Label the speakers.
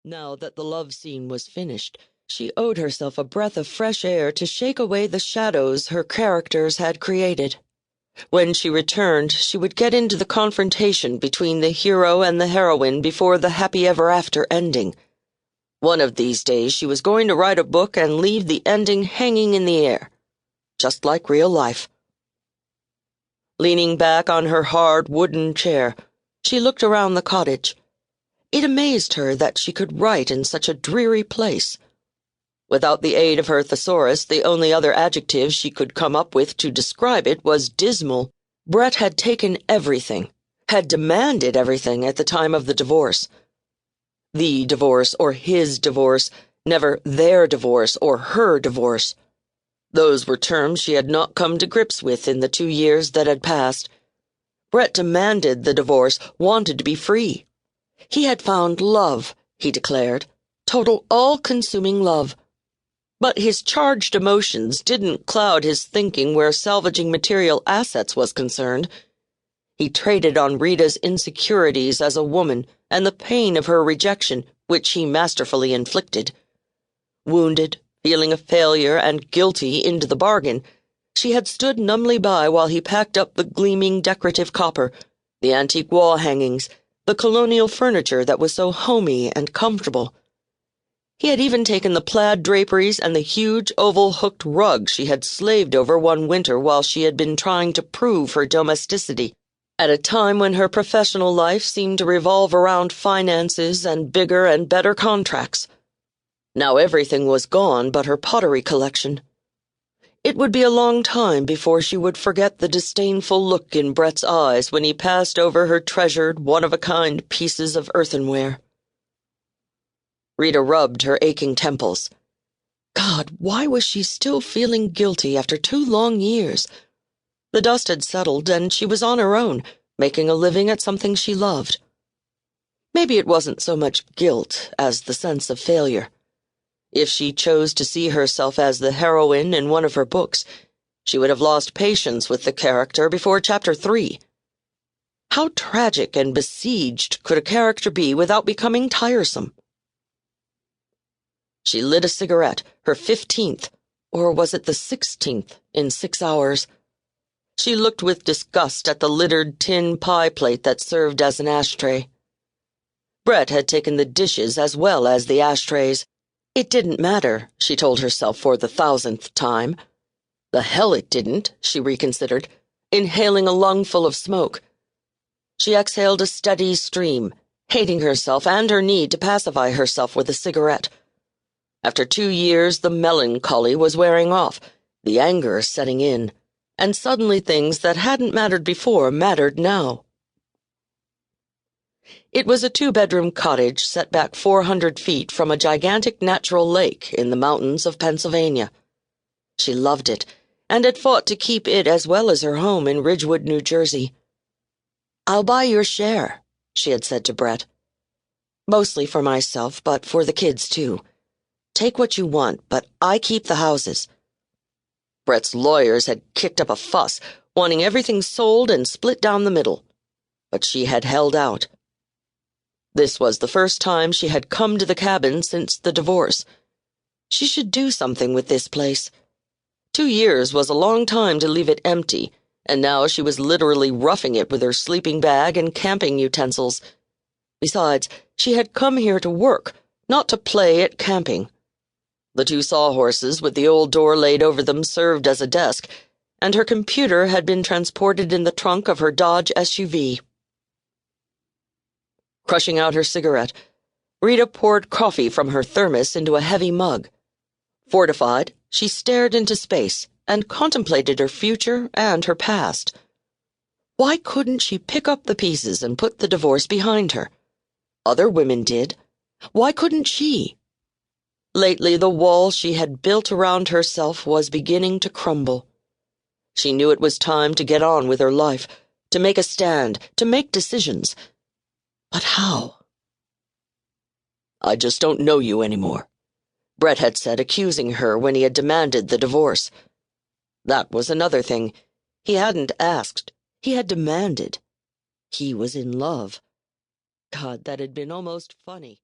Speaker 1: Now that the love scene was finished, she owed herself a breath of fresh air to shake away the shadows her characters had created. When she returned, she would get into the confrontation between the hero and the heroine before the happy ever after ending. One of these days she was going to write a book and leave the ending hanging in the air, just like real life. Leaning back on her hard wooden chair, she looked around the cottage. It amazed her that she could write in such a dreary place. Without the aid of her thesaurus, the only other adjective she could come up with to describe it was dismal. Brett had taken everything, had demanded everything at the time of the divorce. The divorce or his divorce, never their divorce or her divorce. Those were terms she had not come to grips with in the 2 years that had passed. Brett demanded the divorce, wanted to be free. He had found love, he declared, total all-consuming love. But his charged emotions didn't cloud his thinking where salvaging material assets was concerned. He traded on Rita's insecurities as a woman and the pain of her rejection, which he masterfully inflicted. Wounded, feeling a failure and guilty into the bargain, she had stood numbly by while he packed up the gleaming decorative copper, the antique wall hangings, the colonial furniture that was so homey and comfortable. He had even taken the plaid draperies and the huge oval-hooked rug she had slaved over one winter while she had been trying to prove her domesticity, at a time when her professional life seemed to revolve around finances and bigger and better contracts. Now everything was gone but her pottery collection. It would be a long time before she would forget the disdainful look in Brett's eyes when he passed over her treasured, one-of-a-kind pieces of earthenware. Rita rubbed her aching temples. God, why was she still feeling guilty after 2 long years? The dust had settled, and she was on her own, making a living at something she loved. Maybe it wasn't so much guilt as the sense of failure. If she chose to see herself as the heroine in one of her books, she would have lost patience with the character before chapter 3. How tragic and besieged could a character be without becoming tiresome? She lit a cigarette, her 15th, or was it the 16th, in 6 hours. She looked with disgust at the littered tin pie plate that served as an ashtray. Brett had taken the dishes as well as the ashtrays. It didn't matter, she told herself for the 1000th time. The hell it didn't, she reconsidered, inhaling a lungful of smoke. She exhaled a steady stream, hating herself and her need to pacify herself with a cigarette. After 2 years, the melancholy was wearing off, the anger setting in, and suddenly things that hadn't mattered before mattered now. It was a 2-bedroom cottage set back 400 feet from a gigantic natural lake in the mountains of Pennsylvania. She loved it, and had fought to keep it as well as her home in Ridgewood, New Jersey. "I'll buy your share," she had said to Brett. "Mostly for myself, but for the kids, too. Take what you want, but I keep the houses." Brett's lawyers had kicked up a fuss, wanting everything sold and split down the middle. But she had held out. This was the first time she had come to the cabin since the divorce. She should do something with this place. 2 years was a long time to leave it empty, and now she was literally roughing it with her sleeping bag and camping utensils. Besides, she had come here to work, not to play at camping. The 2 sawhorses with the old door laid over them served as a desk, and her computer had been transported in the trunk of her Dodge SUV. Crushing out her cigarette, Rita poured coffee from her thermos into a heavy mug. Fortified, she stared into space and contemplated her future and her past. Why couldn't she pick up the pieces and put the divorce behind her? Other women did. Why couldn't she? Lately, the wall she had built around herself was beginning to crumble. She knew it was time to get on with her life, to make a stand, to make decisions. But how? "I just don't know you anymore," Brett had said, accusing her when he had demanded the divorce. That was another thing. He hadn't asked. He had demanded. He was in love. God, that had been almost funny.